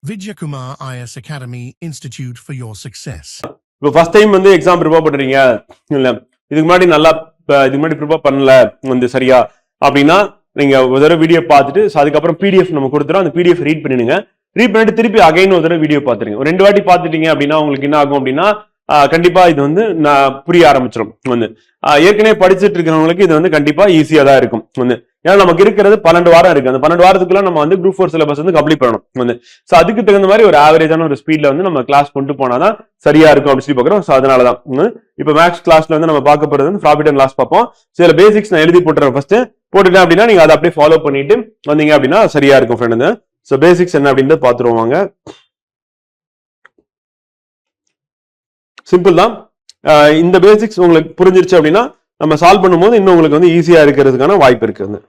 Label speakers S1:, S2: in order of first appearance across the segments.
S1: Vidyakumar IS Academy Institute for your success.
S2: இப்போ first time வந்து exam prepare பண்றீங்க இல்ல, இதுக்கு முன்னாடி நல்லா இதுக்கு முன்னாடி ப்ரிப்பேர் பண்ணல வந்து சரியா அப்படின்னா நீங்க ஒரு தடவை வீடியோ பார்த்துட்டு அதுக்கப்புறம் பிடிஎஃப் நம்ம கொடுத்துறோம். அந்த பிடிஎஃப் ரீட் பண்ணிடுங்க. ரீட் பண்ணிட்டு திருப்பி அகைன் ஒரு தடவை வீடியோ பார்த்துருங்க. ஒரு 2 வாட்டி பார்த்துட்டீங்க அப்படின்னா உங்களுக்கு என்ன ஆகும் அப்படின்னா கண்டிப்பா இது வந்து நான் புரிய ஆரம்பிச்சிடும். வந்து ஏற்கனவே படிச்சுட்டு இருக்கிறவங்களுக்கு இது வந்து கண்டிப்பா ஈஸியா தான் இருக்கும். வந்து ஏன்னா நமக்கு இருக்கிறது 12 வாரம் இருக்கு. அந்த 12 வாரத்துக்குள்ள நம்ம வந்து குரூப் 4 சிலபஸ் வந்து கம்ப்ளீட் பண்ணணும். வந்து சோ அதுக்கு தகுந்த மாதிரி ஒரு ஆவரேஜான ஒரு ஸ்பீட்ல வந்து நம்ம கிளாஸ் கொண்டு போனாதான் சரியா இருக்கும் அப்படின்னு சொல்லி பாக்குறோம். சோ அதனாலதான் இப்ப மேக்ஸ் கிளாஸ்ல வந்து நம்ம பார்க்க போறது வந்து ப்ராஃபிட் அண்ட் லாஸ் பார்ப்போம். சில பேசிக்ஸ் நான் எழுதி போட்டுறேன். ஃபர்ஸ்ட் போட்டுட்டேன் அப்படின்னா நீங்க அதை அப்படியே ஃபாலோ பண்ணிட்டு வந்தீங்க அப்படின்னா சரியா இருக்கும் ஃப்ரெண்ட். சோ பேசிக்ஸ் என்ன அப்படின்றத பாத்துருவாங்க. சிம்பிள் தான். இந்த பேசிக்ஸ் உங்களுக்கு புரிஞ்சிருச்சு அப்படின்னா நம்ம சால்வ் பண்ணும்போது இன்னும் உங்களுக்கு வந்து ஈஸியா இருக்கிறதுக்கான வாய்ப்பு இருக்கு.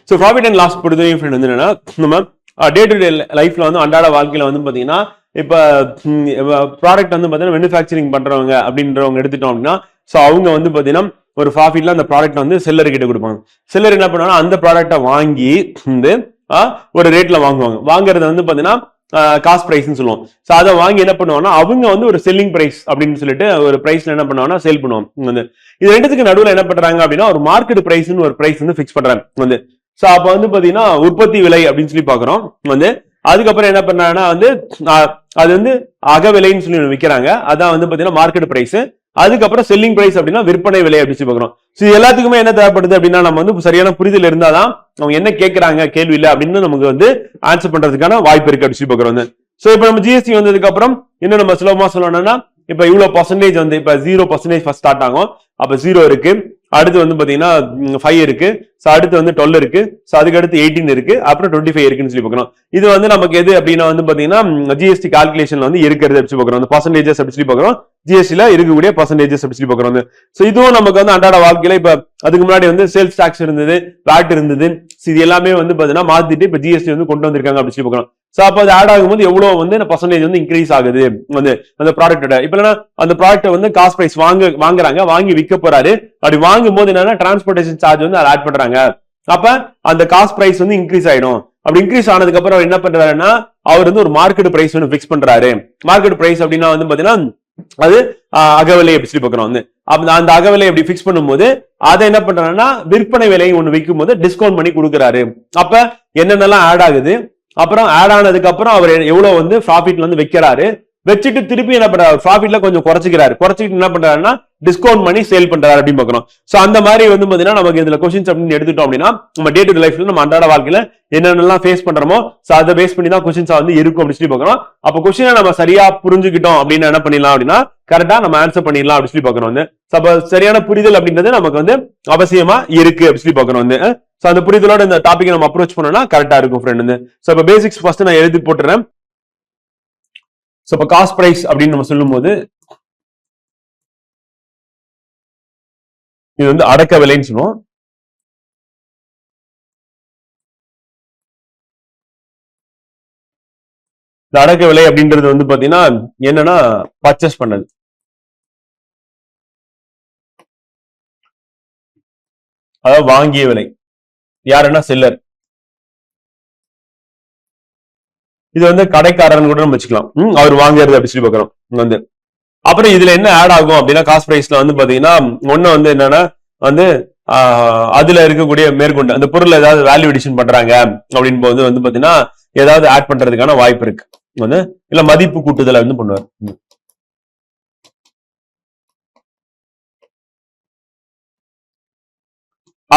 S2: ஸோ ப்ராஃபிட் அண்ட் லாஸ் பொறுத்தவரைக்கும் ஃப்ரெண்ட் வந்து என்னன்னா நம்ம டே டு டே லைஃப்ல வந்து அன்றாட வாழ்க்கையில வந்து பாத்தீங்கன்னா இப்ப ப்ராடக்ட் வந்து பாத்தீங்கன்னா மேனுஃபேக்சரிங் பண்றவங்க அப்படின்றவங்க எடுத்துட்டோம் அப்படின்னா ஸோ அவங்க வந்து பாத்தீங்கன்னா ஒரு ப்ராஃபிட்ல அந்த ப்ராடக்ட் வந்து செல்லர் கிட்ட கொடுப்பாங்க. செல்லர் என்ன பண்ணுவாங்கன்னா அந்த ப்ராடக்டை வாங்கி வந்து ஒரு ரேட்ல வாங்குவாங்க. வாங்குறது வந்து பாத்தீங்கன்னா காஸ்ட் பிரைஸ்ன்னு சொல்லுவோம். ஸோ அதை வாங்கி என்ன பண்ணுவாங்கன்னா அவங்க வந்து ஒரு செல்லிங் பிரைஸ் அப்படின்னு சொல்லிட்டு ஒரு பிரைஸ்ல என்ன பண்ணுவாங்கன்னா சேல் பண்ணுவாங்க. வந்து இது ரெண்டுத்துக்கு நடுவில் என்ன பண்றாங்க அப்படின்னா ஒரு மார்க்கெட் பிரைஸ்ன்னு ஒரு பிரைஸ் வந்து ஃபிக்ஸ் பண்றாங்க. வந்து சோ அப்ப வந்து பாத்தீங்கன்னா உற்பத்தி விலை அப்படின்னு சொல்லி பாக்குறோம். வந்து அதுக்கப்புறம் என்ன பண்றாங்கன்னா வந்து அது வந்து அக விலைன்னு சொல்லி விற்கிறாங்க. அதான் வந்து பாத்தீங்கன்னா மார்க்கெட் பிரைஸ். அதுக்கப்புறம் செல்லிங் பிரைஸ் அப்படின்னா விற்பனை விலை அப்படின்னு சொல்லி பாக்குறோம். சோ எல்லாத்துக்குமே என்ன தேவைப்படுது அப்படின்னா நம்ம வந்து சரியான புரிதல் இருந்தாதான் அவங்க என்ன கேட்கறாங்க கேள்வி இல்லை அப்படின்னு நமக்கு வந்து ஆன்சர் பண்றதுக்கான வாய்ப்பு இருக்கு அப்படின்னு சொல்லி பாக்குறோம். சோ இப்ப நம்ம ஜிஎஸ்டி வந்ததுக்கு அப்புறம் இன்னும் நம்ம சுலபமா சொல்லணும்னா இப்ப இவ்வளவு பர்சன்டேஜ் வந்து இப்ப 0% ஃபர்ஸ்ட் ஸ்டார்ட் ஆகும். அப்ப 0 இருக்கு. அடுத்து வந்து பாத்தீங்கன்னா 5 இருக்கு. சோ அடுத்து வந்து 12 இருக்கு. சோ அதுக்கு அடுத்து 18 இருக்கு. அப்புறம் 25 இருக்குன்னு சொல்லி பாக்கணும். இது வந்து நமக்கு எது அப்படின்னா வந்து பாத்தீங்கன்னா ஜிஎஸ்டி கால்குலேஷன்ல வந்து இருக்கிறது அப்படி பாக்குறோம். அந்த பர்சன்டேஜஸ் அப்படி சொல்லி பாக்குறோம். ஜிஎஸ்டில இருக்கக்கூடிய பர்சன்டேஜஸ் அப்படி சொல்லி பாக்குறோம். சோ இதுவும் நமக்கு வந்து அன்றாட வாழ்க்கையில இப்ப அதுக்கு முன்னாடி வந்து சேல்ஸ் டாக்ஸ் இருந்தது, வேட் இருந்தது. இது எல்லாமே வந்து பாத்தீங்கன்னா மாத்திட்டு இப்ப ஜிஎஸ்டி வந்து கொண்டு வந்திருக்காங்க அப்படி சொல்லி பாக்குறோம். சோ அப்ப அது ஆட் ஆகும்போது எவ்வளவு வந்து பர்சன்டேஜ் வந்து இன்க்ரீஸ் ஆகுது வந்து அந்த ப்ராடக்டோட. இப்ப இல்லைன்னா அந்த ப்ராடக்ட் வந்து காஸ்ட் பிரைஸ் வாங்குறாங்க, வாங்கி விற்க போறாரு. அப்படி வாங்கும் போது என்னன்னா டிரான்ஸ்போர்டேஷன் சார்ஜ் வந்து அதை ஆட் பண்றாங்க. அப்ப அந்த காஸ்ட் பிரைஸ் வந்து இன்க்ரீஸ் ஆயிடும். அப்படி இன்க்ரீஸ் ஆனதுக்கு அப்புறம் அவர் என்ன பண்றாருன்னா அவர் வந்து ஒரு மார்க்கெட் பிரைஸ் வந்து பிக்ஸ் பண்றாரு. மார்க்கெட் பிரைஸ் அப்படின்னா வந்து பாத்தீங்கன்னா அது அகவிலை எப்படி சொல்லி பாக்குறோம். வந்து அந்த அகவிலை எப்படி பிக்ஸ் பண்ணும்போது அதை என்ன பண்றாருன்னா விற்பனை விலையை ஒண்ணு விற்கும் போது டிஸ்கவுண்ட் பண்ணி கொடுக்குறாரு. அப்ப என்னென்னலாம் ஆட் ஆகுது, அப்புறம் ஆட் ஆனதுக்கு அப்புறம் அவர் எவ்வளவு வந்து ப்ராஃபிட்ல வந்து வைக்கிறாரு, வச்சுட்டு திருப்பி என்ன பண்றாரு ப்ராஃபிட்ல கொஞ்சம் குறைச்சிக்கிட்டு என்ன பண்றாருன்னா டிஸ்கவுண்ட் பண்ணி சேல் பண்றாரு அப்படின்னு பாக்குறோம். சோ அந்த மாதிரி வந்து பாத்தீங்கன்னா நமக்கு இதுல கொஸ்டின்ஸ் அப்படின்னு எடுத்துட்டோம் அப்படின்னா நம்ம டே டு லைஃப்ல நம்ம அன்றாட வாழ்க்கையில என்னென்னலாம் ஃபேஸ் பண்றோமோ சோ அதை பேஸ் பண்ணி தான் கொஸ்டின்ஸ் வந்து இருக்கும் அப்படின்னு சொல்லி பாக்குறோம். அப்ப கொஸ்டினை நம்ம சரியா புரிஞ்சுக்கிட்டோம் அப்படின்னு என்ன பண்ணிடலாம் அப்படின்னா கரெக்டா நம்ம ஆன்சர் பண்ணிடலாம் அப்படின்னு சொல்லி பாக்குறோம். வந்து அப்ப சரியான புரிதல் அப்படின்றது நமக்கு வந்து அவசியமா இருக்கு அப்படின்னு சொல்லி பாக்குறோம். வந்து சோ அந்த புரிதலோட இந்த டாபிக் நம்ம அப்ரோச் பண்ணோம்னா கரெக்டா இருக்கும் ஃப்ரெண்ட். வந்து சோ இப்ப பேசிக்ஸ் ஃபர்ஸ்ட் நான் எழுதி போட்டுறேன். சோ இப்ப காஸ்ட் பிரைஸ் அப்படின்னு நம்ம சொல்லும் போது இது வந்து அடக்க விலைன்னு சொல்லுவோம். இந்த அடக்க விலை அப்படின்றது வந்து பாத்தீங்கன்னா என்னன்னா பர்ச்சேஸ் பண்ணது. அதாவது வாங்கிய விலை. யாருன்னா செல்லர். இது வந்து கடைக்காரன் கூட நம்ம வச்சுக்கலாம். அவர் வாங்குறது அப்படி சொல்லி பாக்குறோம். வந்து அப்புறம் இதுல என்ன ஆட் ஆகும் அப்படின்னா காஸ்ட் பிரைஸ்ல வந்து பாத்தீங்கன்னா ஒண்ணு வந்து என்னன்னா வந்து அதுல இருக்கக்கூடிய மேற்கொண்டு அந்த பொருள் ஏதாவது வேல்யூ எடிஷன் பண்றாங்க அப்படின்னு போது வந்து பாத்தீங்கன்னா ஏதாவது ஆட் பண்றதுக்கான வாய்ப்பு இருக்கு. வந்து இல்ல மதிப்பு கூட்டுதலை வந்து பண்ணுவார்.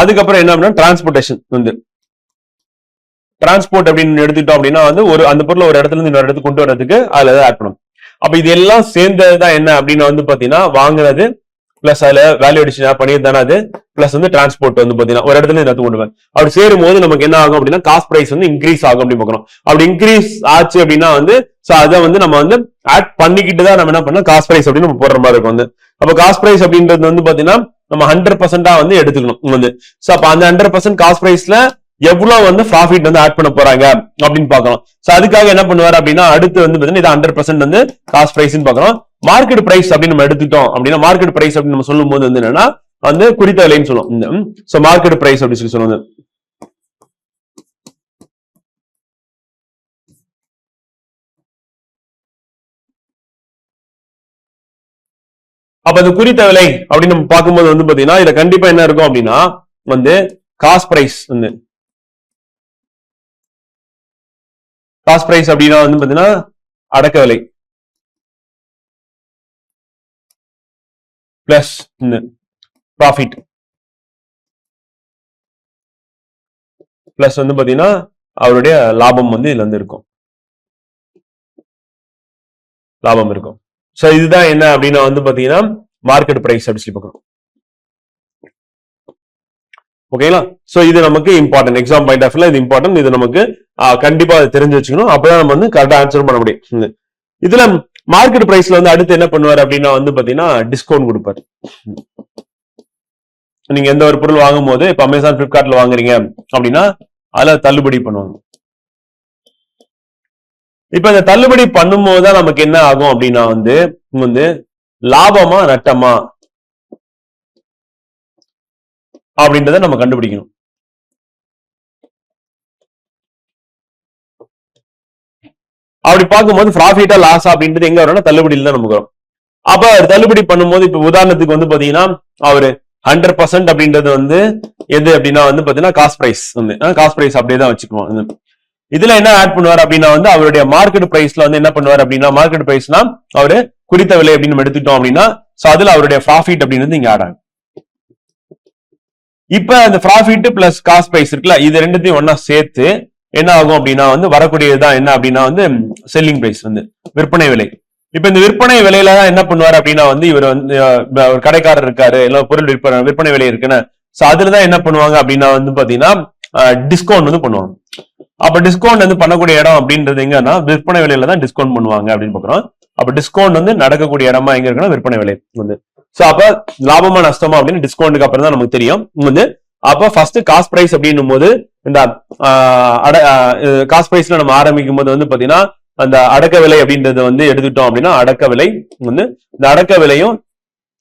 S2: அதுக்கப்புறம் என்ன அப்படின்னா டிரான்ஸ்போர்டேஷன். வந்து டிரான்ஸ்போர்ட் அப்படின்னு எடுத்துட்டோம் அப்படின்னா வந்து அந்த பொருள் ஒரு இடத்துல இருந்து இன்னொரு இடத்துக்கு கொண்டு வர்றதுக்கு அதுல ஆட் பண்ணும். அப்ப இது எல்லாம் சேர்ந்ததுதான் என்ன அப்படின்னு வந்து பாத்தீங்கன்னா வாங்குறது பிளஸ் அதுல வேல்யூ அடிஷன் பண்ணியிருந்தானே அது பிளஸ் வந்து டிரான்ஸ்போர்ட் வந்து பாத்தீங்கன்னா ஒரு இடத்துல எடுத்து கொண்டு அப்படி சேரும் போது நமக்கு என்ன ஆகும் அப்படின்னா காஸ்ட் பிரைஸ் வந்து இன்க்ரீஸ் ஆகும் அப்படின்னு பாக்குறோம். அப்படி இன்க்ரீஸ் ஆச்சு அப்படின்னா வந்து அதை வந்து நம்ம வந்து ஆட் பண்ணிக்கிட்டு தான் நம்ம என்ன பண்ணோம் காஸ்ட் பிரைஸ் அப்படின்னு நம்ம போடுற மாதிரி இருக்கும் வந்து. அப்ப காஸ்ட் பிரைஸ் அப்படின்றது வந்து பாத்தீங்கன்னா நம்ம 100% வந்து எடுத்துக்கணும் வந்து. சோ அப்ப அந்த 100% காஸ்ட் பிரைஸ்ல எவ்வளவு வந்து ப்ராஃபிட் வந்து ஆட் பண்ண போறாங்க அப்படின்னு பாக்கலாம். சோ அதுக்காக என்ன பண்ணுவாரு அப்படின்னா அடுத்து வந்து பாத்தீங்கன்னா இது 100% வந்து காஸ்ட் பிரைஸ் பாக்குறோம். மார்க்கெட் பிரைஸ் அப்படின்னு நம்ம எடுத்துட்டோம் அப்படின்னா மார்க்கெட் பிரைஸ் அப்படின்னு நம்ம சொல்லும் போது வந்து என்னன்னா வந்து குறித்த விலைன்னு சொல்லுவோம். சோ மார்க்கெட் பிரைஸ் அப்படின்னு சொல்லி சொல்லுவாங்க. அப்ப அது குறித்த விலை அப்படின்னு நம்ம பார்க்கும்போது வந்து பாத்தீங்கன்னா இதுல கண்டிப்பா என்ன இருக்கும் அப்படின்னா வந்து காஸ்ட் பிரைஸ் வந்து காஸ்ட் பிரைஸ் அப்படின்னா வந்து பாத்தீங்கன்னா அடக்க விலை பிளஸ் ப்ராஃபிட் பிளஸ் வந்து பாத்தீங்கன்னா அவருடைய லாபம் வந்து இதுல வந்து இருக்கும், லாபம் இருக்கும். சோ இதுதான் என்ன அப்படின்னா வந்து பாத்தீங்கன்னா மார்க்கெட் பிரைஸ் அப்படி சொல்லி பார்க்கணும். ஓகேங்களா? சோ இது நமக்கு இம்பார்ட்டன்ட், எக்ஸாம் பாயிண்ட் ஆஃப் வியூல இது இம்பார்ட்டன்ட். இது நமக்கு கண்டிப்பா அதை தெரிஞ்சு வச்சுக்கணும். அப்பதான் நம்ம வந்து கரெக்டா ஆன்சர் பண்ண முடியும். இதுல மார்க்கெட் பிரைஸ்ல வந்து அடுத்து என்ன பண்ணுவாரு அப்படின்னா வந்து பாத்தீங்கன்னா டிஸ்கவுண்ட் கொடுப்பாரு. நீங்க எந்த ஒரு பொருள் வாங்கும் போது இப்ப அமேசான் பிளிப்கார்ட்ல வாங்குறீங்க அப்படின்னா அதுல தள்ளுபடி பண்ணுவாங்க. இப்ப இந்த தள்ளுபடி பண்ணும் போதுதான் நமக்கு என்ன ஆகும் அப்படின்னா வந்து லாபமா நட்டமா அப்படின்றத நம்ம கண்டுபிடிக்கணும். அப்படி பார்க்கும்போது ப்ராஃபிட்டா லாஸா அப்படின்றது எங்க வரும்னா தள்ளுபடியில தான் நமக்கு வரும். அப்ப தள்ளுபடி பண்ணும்போது இப்ப உதாரணத்துக்கு வந்து பாத்தீங்கன்னா அவரு 100% அப்படின்றது வந்து எது அப்படின்னா வந்து பாத்தீங்கன்னா காஸ்ட் பிரைஸ் வந்து காஸ்ட் பிரைஸ் அப்படியே தான் வச்சுக்குவோம். இதுல என்ன ஆட் பண்ணுவார் அப்படின்னா வந்து அவருடைய மார்க்கெட் பிரைஸ்ல வந்து என்ன பண்ணுவார் அப்படின்னா மார்க்கெட் பிரைஸ்னா அவரு குறித்த விலை அப்படின்னு நம்ம எடுத்துட்டோம் அப்படின்னா சோ அதுல அவருடைய ப்ராஃபிட் அப்படின்றது இங்க ஆட் ஆகும். இப்ப அந்த ப்ராஃபிட் பிளஸ் காஸ்ட் பிரைஸ் இருக்குல்ல இது ரெண்டுத்தையும் ஒன்னா சேர்த்து என்ன ஆகும் அப்படின்னா வந்து வரக்கூடியதுதான் என்ன அப்படின்னா வந்து செல்லிங் பிரைஸ் வந்து விற்பனை விலை. இப்ப இந்த விற்பனை விலையில தான் என்ன பண்ணுவார் அப்படின்னா வந்து இவர் வந்து ஒரு கடைக்காரர் இருக்காரு இல்ல பொருள் விற்பனை விலை இருக்குன்னு சோ அதுலதான் என்ன பண்ணுவாங்க அப்படின்னா வந்து பாத்தீங்கன்னா டிஸ்கவுண்ட் வந்து பண்ணுவாங்க. அப்ப டிஸ்கவுண்ட் வந்து பண்ணக்கூடிய இடம் அப்படின்றது எங்கன்னா விற்பனை விலையில தான் டிஸ்கவுண்ட் பண்ணுவாங்க அப்படின்னு பாக்குறோம். அப்ப டிஸ்கவுண்ட் வந்து நடக்கக்கூடிய இடமா எங்க இருக்குன்னா விற்பனை விலை வந்து. சோ அப்ப லாபமா நஷ்டமா அப்படின்னு டிஸ்கவுண்ட்டுக்கு அப்புறம் தான் நமக்கு தெரியும் வந்து. அப்ப ஃபர்ஸ்ட் காஸ்ட் பிரைஸ் அப்படின்னும் போது இந்த காஸ்ட் பிரைஸ்ல நம்ம ஆரம்பிக்கும் போது வந்து பாத்தீங்கன்னா அந்த அடக்க விலை அப்படின்றது வந்து எடுத்துட்டோம் அப்படின்னா அடக்க விலை வந்து இந்த அடக்க விலையும்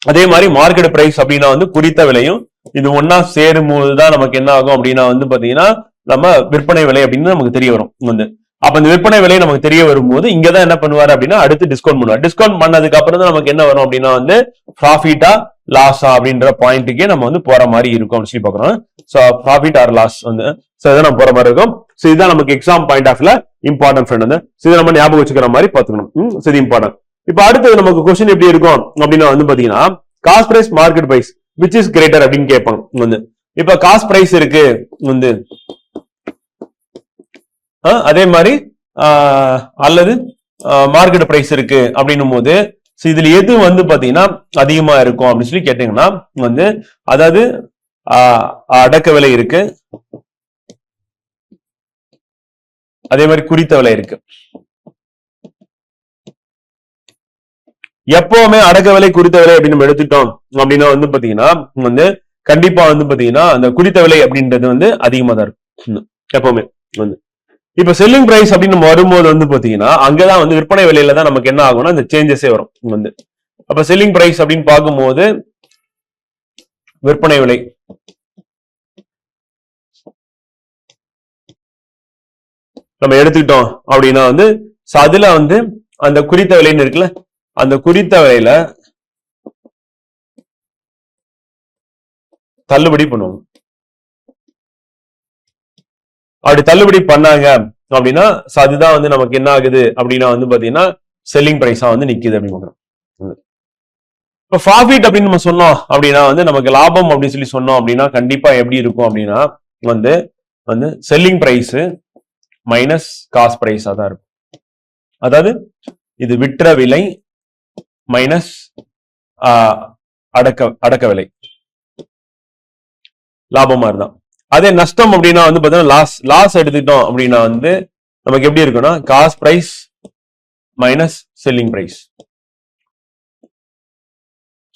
S2: அதே மாதிரி மார்க்கெட் பிரைஸ் அப்படின்னா வந்து குறித்த விலையும் இது ஒன்னா சேரும் போதுதான் நமக்கு என்ன ஆகும் அப்படின்னா வந்து பாத்தீங்கன்னா நம்ம விற்பனை விலை அப்படின்னு நமக்கு தெரிய வரும் வந்து. அப்ப இந்த விற்பனை விலை நமக்கு தெரிய வரும்போது இங்கதான் என்ன பண்ணுவாரு அப்படின்னா அடுத்து டிஸ்கவுண்ட் பண்ணுவார். டிஸ்கவுண்ட் பண்ணதுக்கு அப்புறம் தான் நமக்கு என்ன வரும் அப்படின்னா வந்து ப்ராஃபிட்டா லாஸா அப்படின்ற பாயிண்ட்டுக்கே நம்ம வந்து போற மாதிரி இருக்கும் அப்படின்னு சொல்லி பாக்குறோம். சோ ப்ராஃபிட் ஆர் லாஸ் வந்து சோ இதை நம்ம போற மாதிரி இருக்கும். சோ இதுதான் நமக்கு எக்ஸாம் பாயிண்ட் ஆஃப்ல இம்பார்ட்டன்ட் ஃப்ரெண்ட் வந்து இதை நம்ம ஞாபகம் வச்சுக்கிற மாதிரி பாத்துக்கணும். இது இம்பார்ட்டன்ட். இப்ப அடுத்தது நமக்கு கொஸ்டின் எப்படி இருக்கும் அப்படின்னா வந்து பாத்தீங்கன்னா cost price market price which is greater அப்படின்னு கேட்பாங்க வந்து. இப்ப காஸ்ட் பிரைஸ் இருக்கு வந்து அதே மாதிரி அல்லது மார்க்கெட் பிரைஸ் இருக்கு அப்படின்னும் போது இதுல எது வந்து பாத்தீங்கன்னா அதிகமா இருக்கும் அப்படின்னு சொல்லி கேட்டீங்கன்னா வந்து அதாவது அடக்க விலை இருக்கு அதே மாதிரி குறித்த விலை இருக்கு. எப்பவுமே அடக்க விலை குறித்த விலை அப்படின்னு நம்ம எடுத்துட்டோம் அப்படின்னா வந்து பாத்தீங்கன்னா வந்து கண்டிப்பா வந்து பாத்தீங்கன்னா அந்த குறித்த விலை அப்படின்றது வந்து அதிகமா தான் இருக்கும் எப்பவுமே வந்து. இப்ப செல்லிங் பிரைஸ் அப்படின்னு நம்ம வரும்போது வந்து பாத்தீங்கன்னா அங்கதான் வந்து விற்பனை விலையில தான் நமக்கு என்ன ஆகும்னா இந்த சேஞ்சஸே வரும் வந்து. அப்ப செல்லிங் பிரைஸ் அப்படின்னு பார்க்கும்போது விற்பனை விலை நம்ம எடுத்துக்கிட்டோம் அப்படின்னா வந்து அதுல வந்து அந்த குறித்த விலைன்னு இருக்குல்ல அந்த குறித்த விலையில தள்ளுபடி பண்ணுவோம். அப்படி தள்ளுபடி பண்ணாங்க அப்படின்னா அதுதான் வந்து நமக்கு என்ன ஆகுது அப்படின்னா வந்து பாத்தீங்கன்னா செல்லிங் பிரைஸா வந்து நிக்குது அப்படின்னு. இப்ப ப்ராஃபிட் அப்படின்னு நம்ம சொன்னோம் அப்படின்னா வந்து நமக்கு லாபம் அப்படின்னு சொல்லி சொன்னோம் அப்படின்னா கண்டிப்பா எப்படி இருக்கும் அப்படின்னா வந்து வந்து செல்லிங் பிரைஸ் மைனஸ் காஸ்ட் பிரைஸா தான் இருக்கும். அதாவது இது விற்ற விலை மைனஸ் அடக்க விலை லாபம் மாதிரிதான். அதே நஷ்டம் அப்படின்னா வந்து பாத்தீங்கன்னா லாஸ் எடுத்துக்கிட்டோம் அப்படின்னா வந்து நமக்கு எப்படி இருக்குன்னா cost price minus selling price.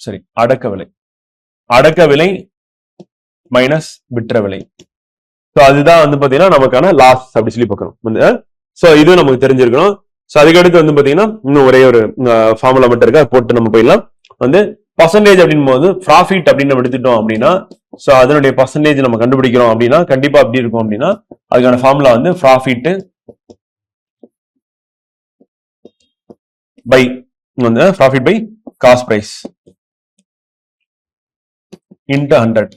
S2: சரி, அடக்க விலை மைனஸ் விற்ற விலை. அதுதான் வந்து பாத்தீங்கன்னா நமக்கான லாஸ் அப்படி சொல்லி பார்க்கணும். சோ இது நமக்கு தெரிஞ்சிருக்கணும். சோ அதுக்கடுத்து வந்து பாத்தீங்கன்னா இன்னும் ஒரே ஒரு ஃபார்முலா மட்டும் இருக்கு, போட்டு நம்ம போயிடலாம். வந்து பர்சன்டேஜ் அப்படின் போது ப்ராஃபிட் அப்படின்னு நம்ம எடுத்துட்டோம் அப்படின்னா சோ அதனுடைய பர்சன்டேஜ் நம்ம கண்டுபிடிக்கிறோம் அப்படின்னா கண்டிப்பா அப்படி இருக்கும் அப்படின்னா அதுக்கான ஃபார்முலா வந்து ப்ராஃபிட் பை வந்து profit by cost price into 100.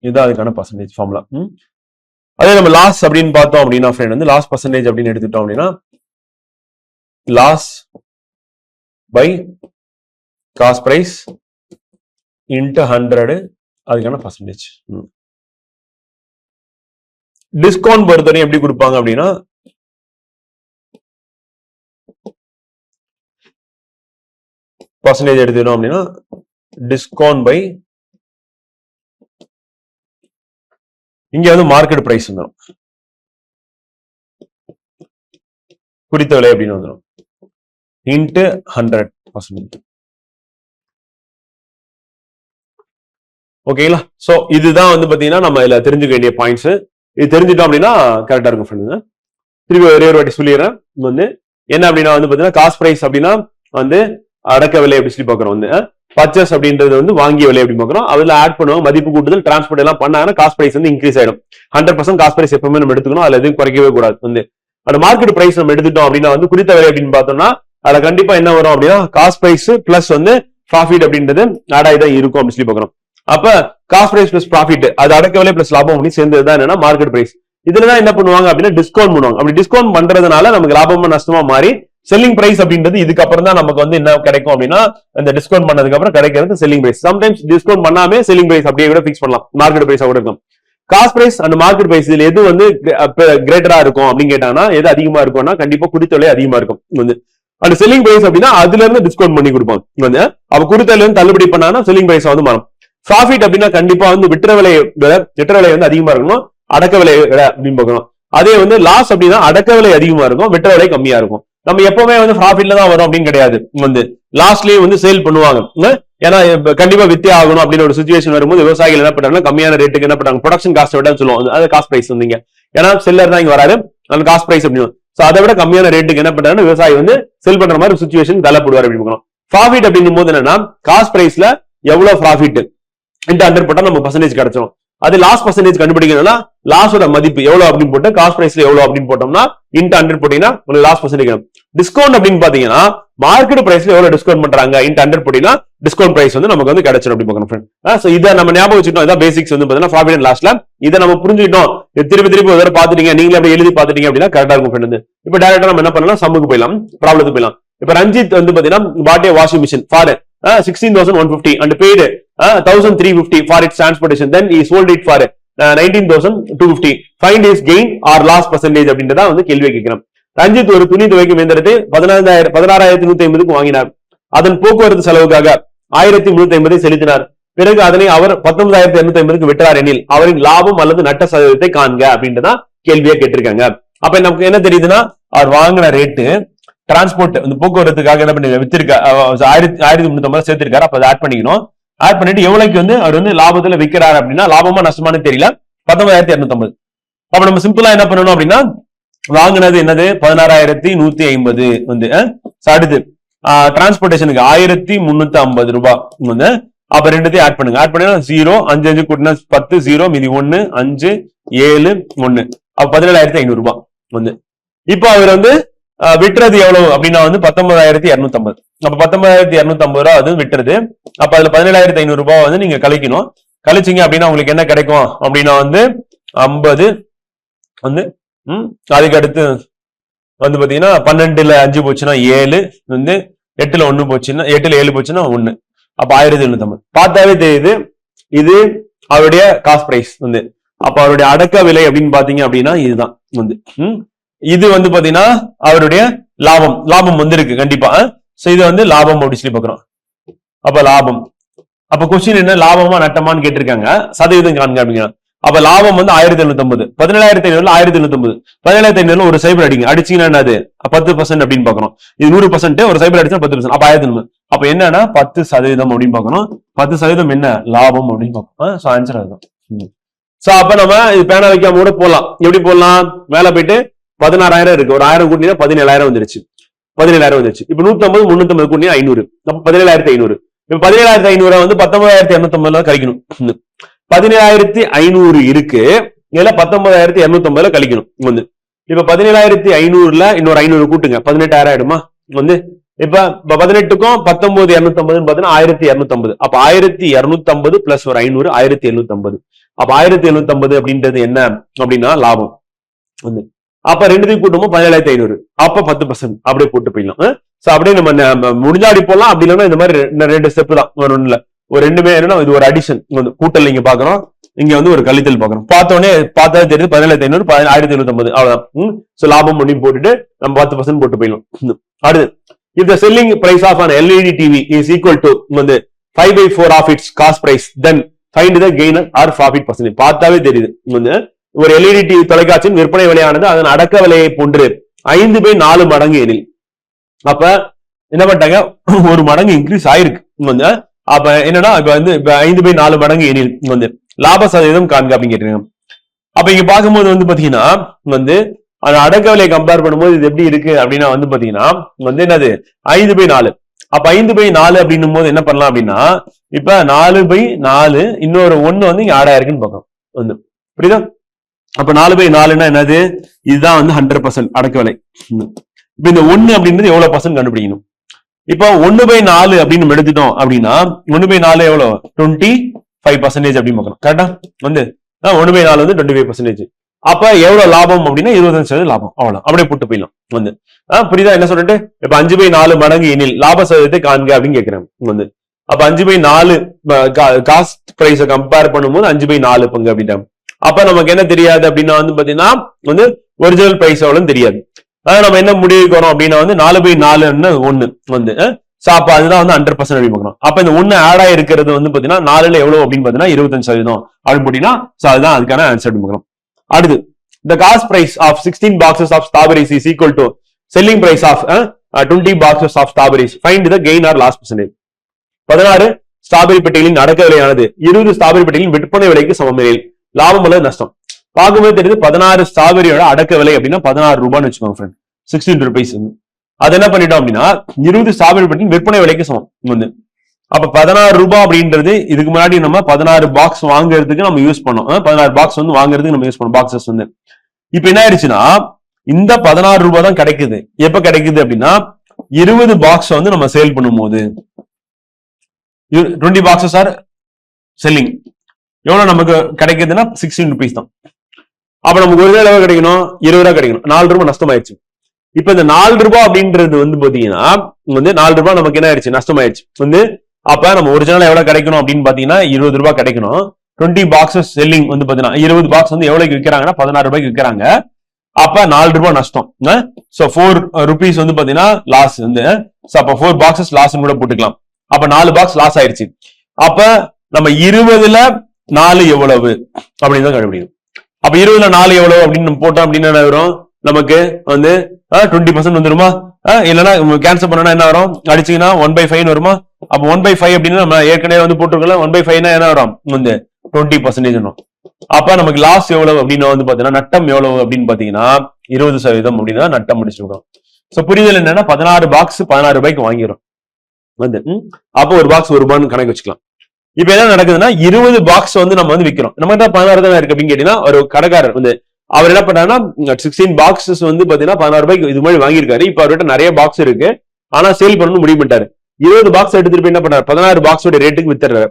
S2: இதுதான் அதுக்கான பர்சன்டேஜ் ஃபார்முலா. அதே நம்ம லாஸ் அப்படின்னு பார்த்தோம் அப்படின்னா ஃப்ரெண்ட் வந்து லாஸ் பர்சன்டேஜ் அப்படின்னு எடுத்துட்டோம் அப்படின்னா loss by cost price into 100 அதுக்கான பர்சன்டேஜ். டிஸ்கவுண்ட் பொறுத்தவரையும் எப்படி கொடுப்பாங்க அப்படின்னா பர்சன்டேஜ் எடுத்துட்டோம் அப்படின்னா டிஸ்கவுண்ட் பை இங்க வந்து மார்க்கெட் பிரைஸ் வந்துடும், குறித்த விலை அப்படின்னு வந்துடும் இன்டு 100%. ஓகேங்களா? சோ இதுதான் வந்து பாத்தீங்கன்னா நம்ம இதுல தெரிஞ்சுக்க வேண்டிய பாயிண்ட்ஸ். இது தெரிஞ்சுட்டோம் அப்படின்னா கரெக்டா இருக்கும் ஃப்ரெண்டுங்க. திருப்பி ஒரே ஒரு வாட்டி சொல்லிடுறேன். வந்து என்ன அப்படின்னா வந்து பாத்தீங்கன்னா காஸ்ட் பிரைஸ் அப்படின்னா வந்து அடக்க விலை எப்படி சொல்லி பாக்குறோம். வந்து பர்ச்சேஸ் அப்படின்றது வந்து வாங்கிய விலை எப்படி பாக்குறோம். அதுல ஆட் பண்ணுவோம் மதிப்பு கூட்டுதல் டிரான்ஸ்போர்ட் எல்லாம் பண்ணாங்கன்னா காஸ்ட் பிரைஸ் வந்து இன்க்ரீஸ் ஆயிடும். 100% காஸ்ட் பிரைஸ் எப்பவுமே நம்ம எடுத்துக்கணும், அதுல எதுவும் குறைக்கவே கூடாது. வந்து அந்த மார்க்கெட் பிரைஸ் நம்ம எடுத்துட்டோம் அப்படின்னா வந்து குறித்த விலை அப்படின்னு பார்த்தோம்னா அதுல கண்டிப்பா என்ன வரும் அப்படின்னா காஸ்ட் பிரைஸ் பிளஸ் வந்து ப்ராஃபிட் அப்படின்றது ஆட் ஆகி தான் இருக்கும் அப்படின்னு சொல்லி பாக்குறோம். அப்ப காஸ்ட் பிரைஸ் பிளஸ் ப்ராஃபிட் அது அடக்க விலை பிளஸ் லாபம் அப்படி சேர்ந்ததுதான் என்னன்னா மார்க்கெட் பிரைஸ். இதுலதான் என்ன பண்ணுவாங்க அப்படின்னா டிஸ்கவுண்ட் பண்ணுவாங்க. அப்படி டிஸ்கவுண்ட் பண்றதுனால நமக்கு லாபமா நஷ்டமா மாறி செல்லிங் பிரைஸ் அப்படின்றது இதுக்கப்புறம் தான் நமக்கு வந்து என்ன கிடைக்கும் அப்படின்னா இந்த டிஸ்கவுண்ட் பண்ணதுக்கு அப்புறம் கிடைக்கிறது செல்லிங் பிரைஸ். சம்டைம்ஸ் டிஸ்கவுண்ட் பண்ணாமே செல்லிங் பிரைஸ் அப்படியே கூட பிக்ஸ் பண்ணலாம், மார்க்கெட் பிரைஸ் கூட இருக்கும். Cost price and market price இதுல எது வந்து கிரேட்டரா இருக்கும் அப்படின்னு கேட்டாங்கன்னா எது அதிகமா இருக்கும்னா கண்டிப்பா குறித்த விலை அதிகமா இருக்கும். வந்து அந்த செல்லிங் பிரைஸ் அப்படின்னா அதுல இருந்து டிஸ்கவுண்ட் பண்ணி கொடுப்பாங்க. வந்து அவ குறித்த விலை இருந்து தள்ளுபடி பண்ணாங்கன்னா செல்லிங் பிரைஸ் வந்து மாறும். ப்ராஃபிட் அப்படின்னா கண்டிப்பா வந்து விற்ற விலை வந்து அதிகமா இருக்கணும், அடக்க விலை அப்படின்னு பார்க்கணும். அதே வந்து லாஸ் அப்படின்னா அடக்க விலை அதிகமா இருக்கும், விற்ற விலை கம்மியா இருக்கும். நம்ம எப்பவுமே வந்து ப்ராஃபிட்ல தான் வரும் அப்படின்னு கிடையாது. வந்து லாஸ்ட்லயே வந்து சேல் பண்ணுவாங்க. ஏன்னா கண்டிப்பா வித்தே ஆகணும் அப்படின்னு ஒரு சுச்சுவேஷன் வரும்போது விவசாயிகள் என்ன பண்றாங்க, கம்மியான ரேட்டுக்கு என்ன பண்றாங்க, ப்ரொடக்ஷன் காஸ்ட் விட சொல்லுவாங்க, அது காஸ்ட் பிரைஸ் வந்தீங்க. ஏன்னா செல்லர் தான் இங்க வராரு, அந்த காஸ்ட் பிரைஸ் அப்படின்னு அதை விட கம்மியான ரேட்டுக்கு என்ன பண்றாங்க விவசாயி வந்து செல் பண்ற மாதிரி சுச்சுவேஷன் தள்ளப்படுவார் அப்படின்னு. ப்ராஃபிட் அப்படின்னும் போது என்னன்னா காஸ்ட் பிரைஸ்ல எவ்வளவு ப்ராஃபிட் இன்டு 100 போட்டா நம்ம பர்சன்டேஜ் கிடைச்சிடும். அது லாஸ் பர்சன்டேஜ் கண்டுபிடிக்கணும்னா லாஸோட மதிப்பு எவ்வளவு அப்படின்னு போட்டு காஸ்ட் பிரைஸ்ல எவ்வளவு அப்படின்னு போட்டோம்னா இன்டு 100 போட்டீங்கன்னா உங்களுக்கு லாஸ் பர்சன்டேஜ். டிஸ்கவுண்ட் அப்படின்னு பாத்தீங்கன்னா மார்க்கெட் பிரைஸ்ல எவ்வளவு டிஸ்கவுண்ட் பண்றாங்க இன்டு 100 போட்டீங்கன்னா டிஸ்கவுண்ட் பிரைஸ் வந்து நமக்கு வந்து கிடைச்சிடும் அப்படி பார்க்கணும். சோ இதை நம்ம ஞாபகம் வச்சுட்டோம். இதான் பேசிக்ஸ் வந்து பாத்தீங்கன்னா ப்ராஃபிட் அண்ட் லாஸ்ல இதை நம்ம புரிஞ்சுக்கிட்டோம். திருப்பி ஒரு தடவை பாத்துட்டீங்க, நீங்களே அப்படி எழுதி பாத்துட்டீங்க அப்படின்னா கரெக்டா இருக்கும் ஃப்ரெண்ட். இப்ப டைரக்டா நம்ம என்ன பண்ணலாம், சம்முக்கு போயிடலாம், ப்ராப்ளத்துக்கு போயிடலாம். இப்ப ரஞ்சித் வந்து பாத்தீங்கன்னா bought a washing machine for 16,150 and paid 1,350 for its transportation. Then he sold it for 19,250. Find his gain or loss percentage அப்படின்றதா வந்து கேள்வி கேட்கிறோம். ரஞ்சித் ஒரு துணி துவைக்கும் இயந்திரத்தை 16,150 வாங்கினார். அதன் போக்குவரத்து செலவுக்காக 1,350 செலுத்தினார். பிறகு அதனை அவர் 19,250 விட்டார் எனில் அவரின் லாபம் அல்லது நட்ட சதவீதத்தை காண்க அப்படின்றதா கேள்வியா கேட்டிருக்காங்க. அப்ப நமக்கு என்ன தெரியுதுன்னா அவர் வாங்கின ரேட்டு டிரான்ஸ்போர்ட் இந்த போக்குவரத்துக்காக என்ன பண்ணி வித்திருக்க 1,350 சேர்த்திருக்காரு. அப்ப அதை ஆட் பண்ணிக்கணும். ஆட் பண்ணிட்டு எவ்வளவுக்கு வந்து அவர் வந்து லாபத்துல விற்கிறாரு அப்படின்னா லாபமா நஷ்டமானு தெரியல 19,250. அப்ப நம்ம சிம்பிளா என்ன பண்ணணும் அப்படின்னா வாங்கினது என்னது 16,150 வந்து அடுத்து டிரான்ஸ்போர்டேஷனுக்கு 1,350 ரூபாய் வந்து. அப்ப ரெண்டுத்தையும் ஆட் பண்ணுங்க. ஆட் பண்ணா 0 5 5 கூட்டினா 10 0 மீதி 1 5 7 1 அப்ப 17,500 ரூபாய் வந்து. இப்போ அவர் வந்து விட்டுறது எவ்வளவு அப்படின்னா வந்து 19,250. அப்ப 19,250 ரூபாய் அது விட்டுறது. அப்ப அதுல 17,500 ரூபாய் வந்து நீங்க கழிக்கணும். கழிச்சிங்க அப்படின்னா உங்களுக்கு என்ன கிடைக்கும் அப்படின்னா வந்து 50 வந்து அதுக்கு அடுத்து வந்து பாத்தீங்கன்னா 12ல 5 போச்சுன்னா 7 வந்து 8ல 1 போச்சுன்னா 8ல 7 போச்சுன்னா 1 அப்ப 1,750. பார்த்தாவே தெரியுது இது அவருடைய காஸ்ட் பிரைஸ் வந்து. அப்ப அவருடைய அடக்க விலை அப்படின்னு பாத்தீங்க அப்படின்னா இதுதான் வந்து. இது வந்து பாத்தீங்கன்னா அவருடைய லாபம் வந்திருக்கு கண்டிப்பா. சோ இது வந்து லாபம் அப்படி சொல்லி பாக்குறோம். அப்ப லாபம். அப்ப கொஸ்டின் என்ன, லாபமா நட்டமான்னு கேட்டிருக்காங்க, சதவீதம் காண்க அப்படிங்க. அப்ப லாபம் வந்து 1750, 17,500 1750, 17,500 ஒரு சைபர் அடிங்க, அடிச்சீங்கன்னா என்னது 10% அப்படின்னு பாக்கணும். இது 100%, ஒரு சைபர் அடிச்சா 10%, அப்ப 1000. அப்ப என்னன்னா 10% அப்படின்னு பாக்கணும். 10% என்ன லாபம் அப்படின்னு பாக்கணும். சோ ஆன்சர் அதுதான். சோ அப்ப நம்ம இது பேனா வைக்காம கூட போடலாம். எப்படி போடலாம், மேல போயிட்டு 16,000 இருக்கு, ஒரு 1000 கூட்டினா 17,000 வந்துருச்சு, 17,000 வந்துருச்சு. இப்ப 150 350 கூட்டினா 500, அப்ப 17,500. இப்ப 17,500 வந்து 19,250 கழிக்கணும். 17,500 இருக்கு, இதுல 19,250 கழிக்கணும் வந்து. இப்ப 17,500ல இன்னொரு 500 கூட்டுங்க, 18,000 ஆயிடுமா வந்து. இப்ப 18க்கும் 19,250 பாத்தீங்கன்னா 1,250. அப்ப 1,250 பிளஸ் ஒரு 500 1,750. அப்ப 1,750 அப்படின்றது என்ன அப்படின்னா லாபம் வந்து. அப்ப ரெண்டுத்தையும் கூட்டமும் 17,500, அப்ப 10% அப்படியே போட்டு போயிடலாம். சோ அப்படியே நம்ம முடிஞ்சாடி போடலாம், அப்படி இல்லைன்னா இந்த மாதிரி ரெண்டு ஸ்டெப் தான், ஒண்ணுல ஒரு ரெண்டுமே என்னன்னா இது ஒரு அடிஷன் கூட்டல் இங்க பாக்குறோம், இங்க வந்து ஒரு கழித்தல் பாக்குறோம். பார்த்தோன்னே பார்த்தா தெரியுது 17,500 1,750 அவ்வளவுதான். சோ லாபம் பண்ணி போட்டுட்டு நம்ம 10% போட்டு போயிடலாம். அடுத்து, if the selling price of an LED TV is equal to 5/4 of its cost price, then find the gain or profit percentage. பார்த்தாவே தெரியுது ஒரு LED டிவி தொலைக்காட்சியின் விற்பனை விலையானது அதன் அடக்க விலையை போன்று 5/4 மடங்கு எனில், அப்ப என்ன பண்ணிட்டாங்க, ஒரு மடங்கு இன்க்ரீஸ் ஆயிருக்கு. அப்ப என்னன்னா இப்ப 5/4 மடங்கு எனில் லாப சதவீதம் காண்க அப்படின்னு கேட்டிருக்காங்க. அப்ப இங்க பார்க்கும்போது பாத்தீங்கன்னா அந்த அடக்க விலையை கம்பேர் பண்ணும்போது இது எப்படி இருக்கு அப்படின்னா பாத்தீங்கன்னா என்னது 5/4. அப்ப 5/4 அப்படின்னும் போது என்ன பண்ணலாம் அப்படின்னா, இப்ப 4/4 இன்னொரு 1 இங்க ஆட் ஆயிருக்குன்னு பார்க்கலாம். புரியுதா? அப்ப 4/4ன்னா என்னது, இதுதான் 100% அடக்க விலை. இப்ப இந்த 1 அப்படின்றது எவ்வளவு பர்சன்ட் கண்டுபிடிக்கணும். இப்ப 1/4 அப்படின்னு நம்ம எடுத்துட்டோம் அப்படின்னா 1/4 எவ்வளவு 25% அப்படின்னு பார்க்கணும். கரெக்டா 1/4 25%. அப்ப எவ்வளவு லாபம் அப்படின்னா 25% லாபம், அவ்வளவு அப்படியே போட்டு போயிடலாம். புரியுதா என்ன சொல்லிட்டு? இப்ப 5/4 மடங்கு எனில் லாப சதவீதத்தை காண்க அப்படின்னு கேட்கிறேன். அப்ப 5/4 காஸ்ட் பிரைஸ கம்பேர் பண்ணும்போது 5/4 பங்கு அப்படின்ட்டாங்க. அப்ப நமக்கு என்ன தெரியாது அப்படின்னா பாத்தீங்கன்னா ஒரிஜினல் பிரைஸ் எவ்வளவுன்னு தெரியாது. நம்ம என்ன முடிவுக்கு வரோம் அப்படின்னா 4/4 1 அப்ப அதுதான் 100% அப்படின்னு பார்க்கணும். அப்ப இந்த 1 ஆட் ஆயிருக்கிறது பாத்தீங்கன்னா 4ல எவ்வளவு அப்படின்னு பாத்தீங்கன்னா 25% அப்படின்னு போட்டீங்கன்னா அதுதான் அதுக்கான ஆன்சர் அப்படின்னு பார்க்கணும். அடுத்து, the cost price of 16 boxes of strawberries is equal to selling price of 20 boxes of strawberries. Find the gain or loss percentage. 16 strawberry பெட்டிகளின் அடக்க விலையானது 20 ஸ்ட்ராபெரி பெட்டிகளின் விற்பனை விலைக்கு சமமெனில் லாபம் அல்லது நஷ்டம். பார்க்கும்போது தெரியுது 16 ஸ்ட்ராபெரியோட அடக்க விலை அப்படின்னா 16 ரூபான்னு வச்சுக்கோங்க ஃப்ரெண்ட், 16 rupees. அது என்ன பண்ணிட்டோம் அப்படின்னா 20 ஸ்ட்ராபெரி பெட்டியின் விற்பனை விலைக்கு சமம். அப்ப 16 ரூபாய் அப்படின்றது இதுக்கு முன்னாடி நம்ம 16 பாக்ஸ் வாங்குறதுக்கு நம்ம யூஸ் பண்ணோம். 16 பாக்ஸ் வாங்குறதுக்கு நம்ம யூஸ் பண்ணோம் பாக்ஸஸ். இப்ப என்ன ஆயிடுச்சுன்னா இந்த 16 ரூபாய் தான் கிடைக்குது. எப்ப கிடைக்குது அப்படின்னா 20 பாக்ஸ் நம்ம சேல் பண்ணும்போது 20 பாக்ஸஸ் ஆர் செல்லிங் எவ்வளவு நமக்கு கிடைக்குதுன்னா 16 rupees தான். அப்ப நமக்கு ஒரு தடவை கிடைக்கணும் 20 ரூபாய் கிடைக்கணும், 4 ரூபாய் நஷ்டமாயிடுச்சு. இப்ப இந்த 4 ரூபாய் அப்படின்றது பாத்தீங்கன்னா 4 ரூபாய் நமக்கு என்ன ஆயிடுச்சு, நஷ்டமாயிடுச்சு. அப்ப நம்ம ஒரிஜினல் எவ்வளவு கிடைக்கணும் அப்படின்னு பாத்தீங்கன்னா 20 ரூபாய் கிடைக்கணும். 20 பாக்ஸஸ் செல்லிங் பாத்தீங்கன்னா 20 பாக்ஸ் எவ்வளவுக்கு விற்கிறாங்கன்னா 16 ரூபாய்க்கு விற்கிறாங்க. அப்ப 4 ரூபாய் நஷ்டம். சோ 4 rupees பாத்தீங்கன்னா லாஸ். அப்ப 4 பாக்ஸஸ் லாஸ் கூட போட்டுக்கலாம். அப்ப 4 பாக்ஸ் லாஸ் ஆயிடுச்சு. அப்ப நம்ம 20ல 4 எவ்வளவு அப்படின்னு தான் கண்டுபிடிக்கணும். அப்ப 20ல 4 எவ்வளவு அப்படின்னு போட்டோம் அப்படின்னு என்ன வரும், நமக்கு 20% வந்துருமா? இல்லைன்னா கேன்சல் பண்ணா என்ன வரும், அடிச்சீங்கன்னா 1/5 வருமா? அப்ப 1/5 அப்படின்னு நம்ம ஏற்கனவே போட்டுருக்கலாம். 1/5 என்ன வரும் 20% வரும். அப்ப நமக்கு லாஸ் எவ்வளவு அப்படின்னு பாத்தீங்கன்னா நட்டம் எவ்வளவு அப்படின்னு பாத்தீங்கன்னா 20% அப்படின்னா நட்டம் முடிச்சிருக்கோம். சோ புரிதல் என்னன்னா 16 பாக்ஸ் 16 ரூபாய்க்கு வாங்கிடும். அப்ப ஒரு பாக்ஸ் 1 ரூபான்னு கணக்கு வச்சுக்கலாம். இப்ப என்ன நடக்குதுன்னா 20 பாக்ஸ் நம்ம விக்கிறோம். நம்ம தான் 16 தான் இருக்கு அப்படின்னு கேட்டீங்கன்னா ஒரு கடைக்காரர் அவர் என்ன பண்ணாருன்னா 16 பாக்ஸஸ் பாத்தீங்கன்னா 16 ரூபாய்க்கு இது மாதிரி வாங்கியிருக்காரு. இப்ப அவர்கிட்ட நிறைய பாக்ஸ் இருக்கு, ஆனா சேல் பண்ணணும்னு முடிவு பண்ணிட்டாரு. 20 பாக்ஸ் எடுத்துட்டு போய் என்ன பண்ணாரு, 16 பாக்ஸோட ரேட்டுக்கு வித்துறாரு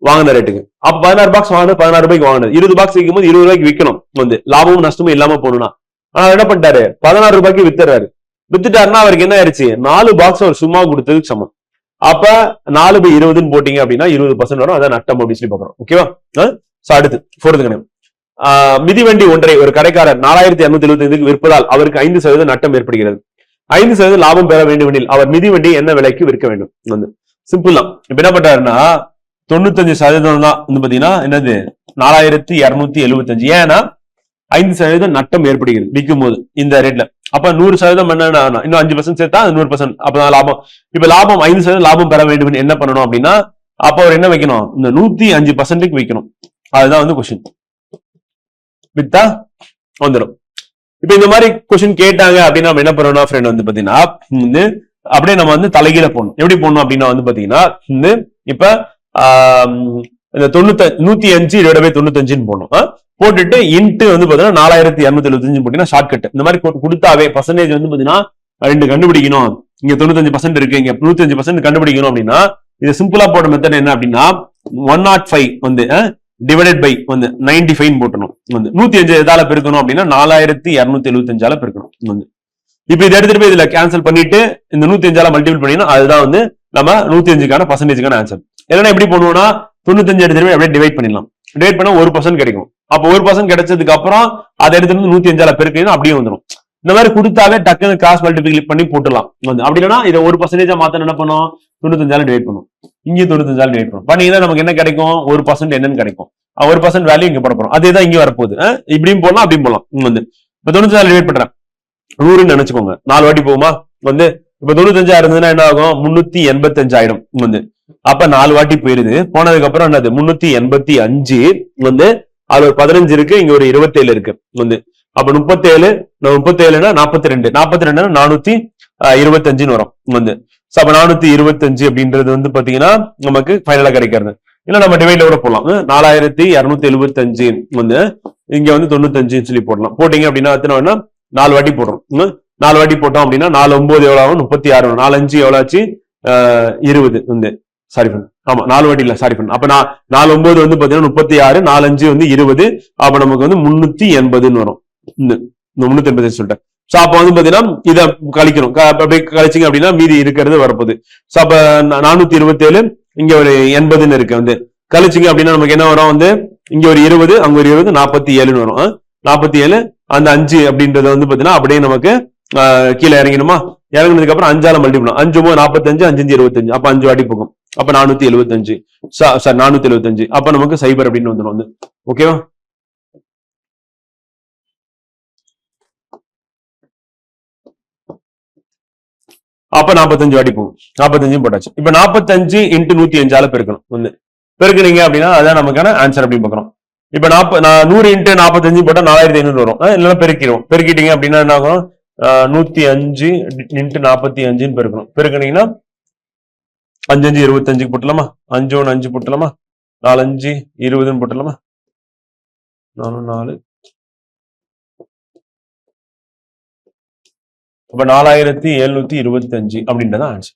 S2: வாங்கின ரேட்டுக்கு. அப்ப 16 பாக்ஸ் வாங்கினது 16 ரூபாய்க்கு வாங்கினது 20 பாக்ஸ் விற்கும் போது 20 ரூபாய்க்கு விற்கணும். லாபமும் நஷ்டமும் இல்லாம போகணும்னா ஆனா என்ன பண்ணிட்டாரு 16 ரூபாய்க்கு வித்துறாரு. வித்துட்டாருன்னா அவருக்கு என்ன ஆயிடுச்சு, 4 பாக்ஸ் அவர் சும்மா கொடுத்ததுக்கு சமம். அப்ப 4/20 போட்டீங்க அப்படின்னா 20% வரும். அதான் நட்டம் அப்படின்னு சொல்லி பாக்குறோம். ஓகேவா? அடுத்து 4th கணக்கு. மிதிவண்டி ஒன்றை ஒரு கடைக்காரர் 4275 விற்பதால் அவருக்கு 5% நட்டம் ஏற்படுகிறது. 5% லாபம் பெற வேண்டுமெனில் அவர் மிதிவண்டி என்ன விலைக்கு விற்க வேண்டும்? சிம்பிள் தான். இப்ப என்ன பண்றாருன்னா 95% தான் வந்து பாத்தீங்கன்னா என்னது 4275. ஏன்னா 5% நட்டம் ஏற்படுகிறது விற்கும் போது இந்த ரேட்ல. அப்ப 100% என்ன இன்னும் 5% சேர்த்தா 100%. அப்பதான் லாபம். இப்ப லாபம் 5% லாபம் பெற வேண்டும் என்ன பண்ணணும் அப்படின்னா அப்ப அவர் என்ன வைக்கணும், இந்த 105% வைக்கணும். அதுதான் வந்து கொஸ்டின். வித்தா வந்துடும். இப்ப இந்த மாதிரி கொஸ்டின் கேட்டாங்க அப்படின்னா நம்ம என்ன பண்ணணும் ஃப்ரெண்ட் வந்து பாத்தீங்கன்னா வந்து அப்படியே நம்ம வந்து தலைகீழ போடணும். எப்படி போடணும் அப்படின்னா வந்து பாத்தீங்கன்னா வந்து இப்ப இந்த 105/95 போடணும். போட்டுட்டு இன்ட்டு வந்து பாத்தீங்கன்னா 4275 போட்டீங்கன்னா ஷார்ட்கட். இந்த மாதிரி கொடுத்தாவே பர்சன்டேஜ் வந்து பாத்தீங்கன்னா 2 கண்டுபிடிக்கணும். இங்க 95% இருக்கு, இங்க 105% கண்டுபிடிக்கணும் அப்படின்னா இது சிம்பிளா போட்ட மெத்தட் என்ன அப்படின்னா 105 வந்து டிவைடட் பை வந்து 95 போட்டணும். வந்து 105 எதால பெருக்கணும் அப்படின்னா 4275 பெருக்கணும். வந்து இப்ப இதை எடுத்துட்டு போய் இதுல கேன்சல் பண்ணிட்டு இந்த 105 மல்டிபிள் பண்ணினா அதுதான் வந்து நம்ம 105க்கான பர்சன்டேஜ்க்கான ஆன்சர். இல்லைன்னா எப்படி பண்ணுவோம்னா 95 எடுத்துட்டு போய் அப்படியே டிவைட் பண்ணிடலாம். டிவைட் பண்ணா 1% கிடைக்கும். அப்ப 1% கிடைச்சதுக்கு அப்புறம் அதை எடுத்துட்டு 105 பெருக்கணும் அப்படியே வந்துடும். இந்த மாதிரி கொடுத்தாவே டக்குன்னு கிராஸ் மல்டிபிள் பண்ணி போட்டுலாம். வந்து அப்படி இல்லைன்னா இதை 1% மாத்த என்ன பண்ணும் 95 டிவைட் பண்ணும். இங்கே 95 டிவைட் பண்ணும். பண்ணீங்கன்னா நமக்கு என்ன கிடைக்கும் 1% என்னன்னு கிடைக்கும். 1% வேல்யூ இங்க போட போறோம். அதேதான் இங்க வரப்போகுது. இப்படியும் போடலாம் அப்படியும் போடலாம். வந்து இப்ப 95 டிவைட் பண்றேன் 100ன்னு நினைச்சுக்கோங்க. 4 வாட்டி போகுமா. வந்து இப்ப 95 இருந்ததுன்னா என்ன ஆகும் 385 ஆயிடும். வந்து அப்ப 4 வாட்டி போயிருது. போனதுக்கு அப்புறம் என்னது 385 வந்து அதுல ஒரு 15 இருக்கு, இங்க ஒரு 27 இருக்கு. வந்து அப்ப 37 37னா 42 42னா 425 வரும். வந்து அப்ப 425 அப்படின்றது வந்து பாத்தீங்கன்னா நமக்கு ஃபைனலா கிடைக்கிறது. இல்ல நம்ம டிவைட்ல கூட போடலாம். 4275 வந்து இங்க வந்து 95 சொல்லி போடலாம். போட்டீங்க அப்படின்னா எத்தனை 4 வாட்டி போடுறோம். 4 வாட்டி போட்டோம் அப்படின்னா 4 9 எவ்வளவு ஆகும் 36. 4 5 எவ்வளவு ஆச்சு 20. வந்து சாரி பண்ணு. ஆமா 4 வாட்டி இல்ல சாரி பண்ணு. அப்ப 4 9 வந்து பாத்தீங்கன்னா 36, 4 5 வந்து 20. அப்ப நமக்கு வந்து 380 வரும். 380 சொல்லிட்டேன். சோ அப்ப வந்து பாத்தீங்கன்னா இத கழிக்கணும். அப்படியே கழிச்சிங்க அப்படின்னா மீதி இருக்கிறது வரப்போகுது. சோ அப்ப 427 இங்க ஒரு 80 இருக்கு. வந்து கழிச்சிங்க அப்படின்னா நமக்கு என்ன வரும் வந்து இங்க ஒரு 20 அங்க ஒரு 20 47 வரும். 47 அந்த 5 அப்படின்றது வந்து பாத்தீங்கன்னா அப்படியே நமக்கு கீழே இறங்கணுமா. இறங்கினதுக்கு அப்புறம் 5ஆல மல்டி பண்ணும். 5 45 5 25 அப்ப 5 வாட்டி போகும். அப்ப 475 சாரி 475 அப்ப நமக்கு சைபர் அப்படின்னு வந்துடும். வந்து ஓகேவா. அப்ப 45 வாட்டி போகும். 45 போட்டாச்சு. இப்ப 45 × 105 பெருக்கணும். வந்து பெருக்குனீங்க அப்படின்னா அதான் நமக்கான ஆன்சர் அப்படின்னு பாக்குறோம். இப்ப 100 × 45 போட்டா 4500 வரும். இல்லைன்னா பெருக்கிடும். பெருக்கிட்டீங்க அப்படின்னா என்ன ஆகும் 105 × 45 பெருக்கணும். பெருக்கினீங்கன்னா 5 5 25 போட்டலாமா. 5 1 5 போட்டலாமா. 4 5 20 போட்டலாமா. 4 4 அப்ப 4725 அப்படின்றதான் ஆன்சர்.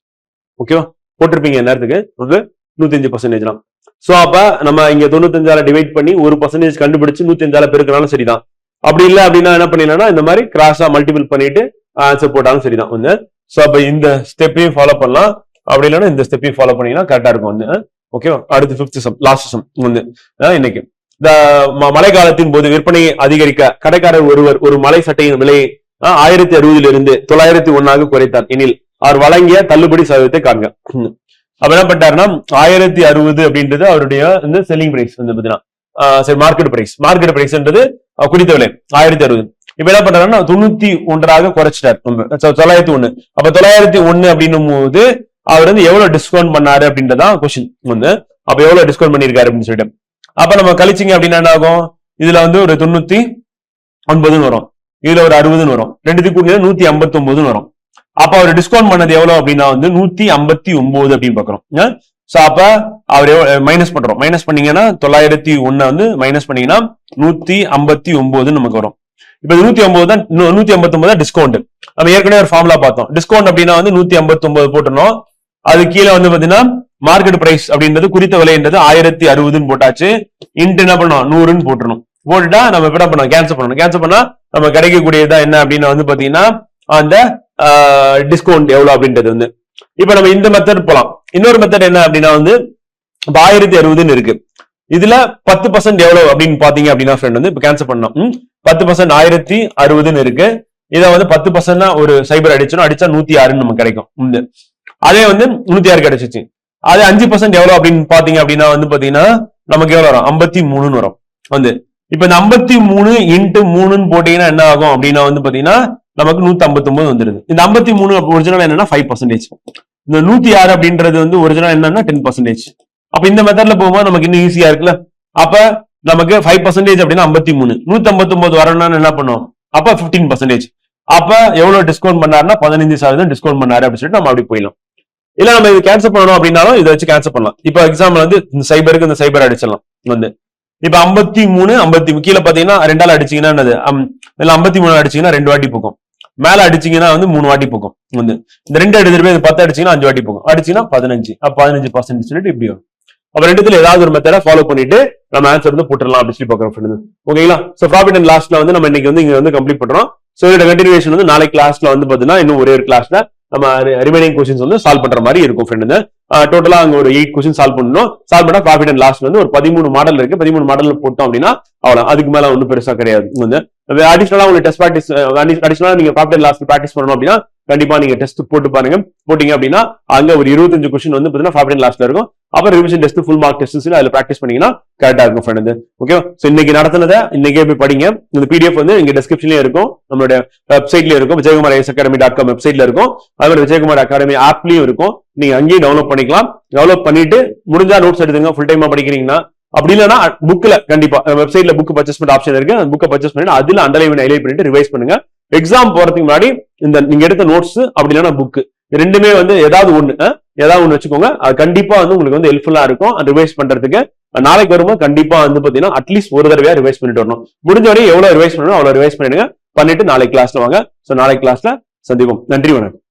S2: ஓகேவா. போட்டிருப்பீங்க நேரத்துக்கு வந்து 105%. சோ அப்ப நம்ம இங்க 95 டிவைட் பண்ணி 1% கண்டுபிடிச்சு 105 பெருக்கினாலும் சரிதான். அப்படி இல்லை அப்படின்னா என்ன பண்ணிடலாம் இந்த மாதிரி கிராஸா மல்டிபிள் பண்ணிட்டு ஆன்சர் போட்டாலும் சரிதான். வந்து சோ அப்ப இந்த ஸ்டெப்பையும் ஃபாலோ பண்ணலாம். அப்படி இல்லைன்னா இந்த ஸ்டெப்பையும் ஃபாலோ பண்ணீங்கன்னா கரெக்டா இருக்கும். வந்து ஓகேவா. அடுத்து 5th சம் லாஸ்ட் சம் வந்து இன்னைக்கு இந்த மழை காலத்தின் போது விற்பனை அதிகரிக்க கடைக்காரர் ஒருவர் ஒரு மலை சட்டையின் விலையை 1060 இருந்து 901 குறைத்தார் எனில் அவர் வழங்கிய தள்ளுபடி சதவீதத்தை காண்க. அப்ப என்ன பண்ணிட்டாருன்னா 1060 அப்படின்றது அவருடைய இந்த செல்லிங் பிரைஸ் வந்து பாத்தீங்கன்னா சரி மார்க்கெட் பிரைஸ்ன்றது குறித்த விலை 1060. இப்ப என்ன பண்றாருன்னா 91 குறைச்சிட்டார் 901. அப்ப 901 அப்படின்னும் போது அவர் வந்து எவ்வளவு டிஸ்கவுண்ட் பண்ணாரு அப்படின்றதான் கொஸ்டின். வந்து அப்ப எவ்வளவு டிஸ்கவுண்ட் பண்ணிருக்காரு அப்படின்னு சொல்லிட்டு அப்ப நம்ம கழிச்சிங்க அப்படின்னா என்ன ஆகும் இதுல வந்து ஒரு 99 வரும், இதுல ஒரு 60 வரும், ரெண்டுத்துக்கு கூடிய 159 வரும். அப்ப அவர் டிஸ்கவுண்ட் பண்ணது எவ்வளவு அப்படின்னா வந்து 159 அப்படின்னு பாக்குறோம். சோ அப்ப அவர் மைனஸ் பண்றோம். மைனஸ் பண்ணீங்கன்னா 901 வந்து மைனஸ் பண்ணீங்கன்னா 159 நமக்கு வரும். இப்ப 159 தான் 159 தான் டிஸ்கவுண்ட். நம்ம ஏற்கனவே ஒரு ஃபார்முலா பார்த்தோம். டிஸ்கவுண்ட் அப்படின்னா வந்து 159 போட்டணும். அது கீழே வந்து பாத்தீங்கன்னா மார்க்கெட் பிரைஸ் அப்படின்றது குறித்த விலைன்றது 1060 போட்டாச்சு. இன்ட் என்ன பண்ணோம் 100 போட்டுரும். போட்டுட்டா நம்ம என்ன பண்ணோம் கேன்சல் பண்ணணும். கேன்சல் பண்ணா நம்ம கிடைக்கக்கூடியதா என்ன அப்படின்னு வந்து பாத்தீங்கன்னா அந்த டிஸ்கவுண்ட் எவ்வளவு அப்படின்றது வந்து இப்ப நம்ம இந்த மெத்தட் போலாம். இன்னொரு மெத்தட் என்ன அப்படின்னா வந்து 1060 இருக்கு. இதுல 10% எவ்வளவு அப்படின்னு பாத்தீங்க அப்படின்னா ஃப்ரெண்ட் வந்து இப்ப கேன்சல் பண்ணோம். 10% 1060 இருக்கு. இதை வந்து 10% ஒரு சைபர் அடிச்சா 106 நமக்கு கிடைக்கும். அதே வந்து 106 கிடைச்சிச்சு. அது 5% எவ்வளவு அப்படின்னு பாத்தீங்க அப்படின்னா வந்து பாத்தீங்கன்னா நமக்கு எவ்வளவு வரும் 53 வரும் வந்து. இப்ப இந்த 53 இன்ட்டு 3 போட்டீங்கன்னா என்ன ஆகும் அப்படின்னா வந்து பாத்தீங்கன்னா நமக்கு 159 வந்துருது. இந்த 53 ஒரிஜினல் என்னன்னா 5%. இந்த 106 அப்படின்றது வந்து ஒரிஜினல் என்னன்னா 10%. அப்ப இந்த மெத்தட்ல போகும்போது நமக்கு இன்னும் ஈஸியா இருக்குல்ல. அப்ப நமக்கு 5% அப்படின்னா 53, 159 வரணும்னு என்ன பண்ணும், அப்ப 15%. அப்ப எவ்வளவு டிஸ்கவுண்ட் பண்ணாருன்னா 15% டிஸ்கவுண்ட் பண்ணாரு அப்படின்னு சொல்லிட்டு நம்ம அப்படி போயிடலாம். இல்ல நம்ம இது கேன்சல் பண்ணணும் அப்படின்னாலும் இதை வச்சு கேன்சல் பண்ணலாம். இப்ப எக்ஸாம்பிள் வந்து இந்த சைபருக்கு இந்த சைபர் அடிச்சிடலாம் வந்து. இப்ப 53 கீழே பாத்தீங்கன்னா 2ஆல அடிச்சீங்கன்னா என்னது, 53 அடிச்சீங்கன்னா 2 வாட்டி போகும். மேல அடிச்சீங்கன்னா வந்து 3 வாட்டி போகும் வந்து. இந்த 2 எடுத்துட்டு போய் 10 அடிச்சீங்கன்னா 5 வாட்டி போகும். அடிச்சீங்கன்னா 15, 15% சொல்லிட்டு இப்படி வரும். அப்ப ரெண்டுத்துல ஏதாவது ஒரு மெத்தட ஃபாலோ பண்ணிட்டு நம்ம ஆன்சர் வந்து போட்டுடலாம் அப்படின்னு சொல்லி பாக்குறோம். ஓகேங்களா? சோ ப்ராஃபிட் அண்ட் லாஸ்ல வந்து நம்ம இன்னைக்கு வந்து இங்க வந்து கம்ப்ளீட் பண்றோம். சோ இதோட கண்டினியூஷன் வந்து நாளைக்கு கிளாஸ்ல வந்து பாத்தீங்கன்னா இன்னும் ஒரே ஒரு கிளாஸ்ல நம்ம ரிமைனிங் கொஸ்டின்ஸ் வந்து சால்வ் பண்ற மாதிரி இருக்கும் ஃப்ரெண்ட். டோட்டலா அங்க ஒரு 8 கொஸ்டின் சால்வ் பண்ணணும். சால்வ் பண்ணா ப்ராஃபிட் அண்ட் லாஸ் வந்து ஒரு 13 மாடல் இருக்கு. 13 மாடல் போட்டோம் அப்படின்னா அவ்வளவு, அதுக்கு மேல ஒன்றும் பெருசா கிடையாது. வந்து அடிஷனலா உங்களுக்கு டெஸ்ட் பிராக்டிஸ், அடிஷனலா நீங்க ப்ராஃபிட் அண்ட் லாஸ் பிராக்டிஸ் பண்ணணும் அப்படின்னா கண்டிப்பா நீங்க டெஸ்ட் போட்டு பாருங்க. போட்டீங்க அப்படின்னா அங்க ஒரு 25 கொஸ்டின் வந்து பாத்தீங்கன்னா ப்ராஃபிட் அண்ட் லாஸ்ல இருக்கும். அப்புறம் revision test, full mark test அதுல பிராக்டிஸ் பண்ணீங்கன்னா கரெக்டா இருக்கும் ஃப்ரெண்ட். ஓகே, சோ இன்னைக்கு நடத்தினதை இன்னைக்கே போய் படிங்க. இந்த பிடிஎஃப் வந்து இங்க டிஸ்கிரிப்ஷன்லயே இருக்கும், நம்மளுடைய வெப்சைட்லயே இருக்கும், vijayakumar.academy.com வெப்சைட்ல இருக்கும். அதே விஜயகுமார் அகாடமி ஆப்லயும் இருக்கும். நீங்க அங்கேயே டவுன்லோட் பண்ணிக்கலாம். டவுன்லோட் பண்ணிட்டு முடிஞ்சா நோட்ஸ் எடுத்துங்க. ஃபுல் டைமா படிக்கிறீங்கன்னா, அப்படி இல்லைன்னா புக்ல கண்டிப்பா வெப்சைட்ல புக் பர்ச்சேஸ் பண்ண ஆப்ஷன் இருக்கு. அந்த புக்கை பர்ச்சேஸ் பண்ணிட்டு அதுல அண்டர்லைன் ஹைலைட் பண்ணிட்டு ரிவைஸ் பண்ணுங்க. எக்ஸாம் போறதுக்கு முன்னாடி இந்த நீங்க எடுத்த நோட்ஸ் அப்படி இல்லைன்னா புக் ரெண்டுமே வந்து ஏதாவது ஒண்ணு வச்சுக்கோங்க. அது கண்டிப்பா வந்து உங்களுக்கு வந்து ஹெல்ப்ஃபுல்லா இருக்கும் ரிவைஸ் பண்றதுக்கு. நாளைக்கு வரும்போது கண்டிப்பா வந்து பாத்தீங்கன்னா அட்லீஸ்ட் ஒரு தடவையா ரிவைஸ் பண்ணிட்டு வரணும். முடிஞ்ச வரையும் எவ்வளவு ரிவைஸ் பண்ணணும் அவ்வளவு ரிவைஸ் பண்ணிடுங்க. பண்ணிட்டு நாளைக்கு கிளாஸ்ல வாங்க. சோ நாளைக்கு கிளாஸ்ல சந்திப்போம். நன்றி, வணக்கம்.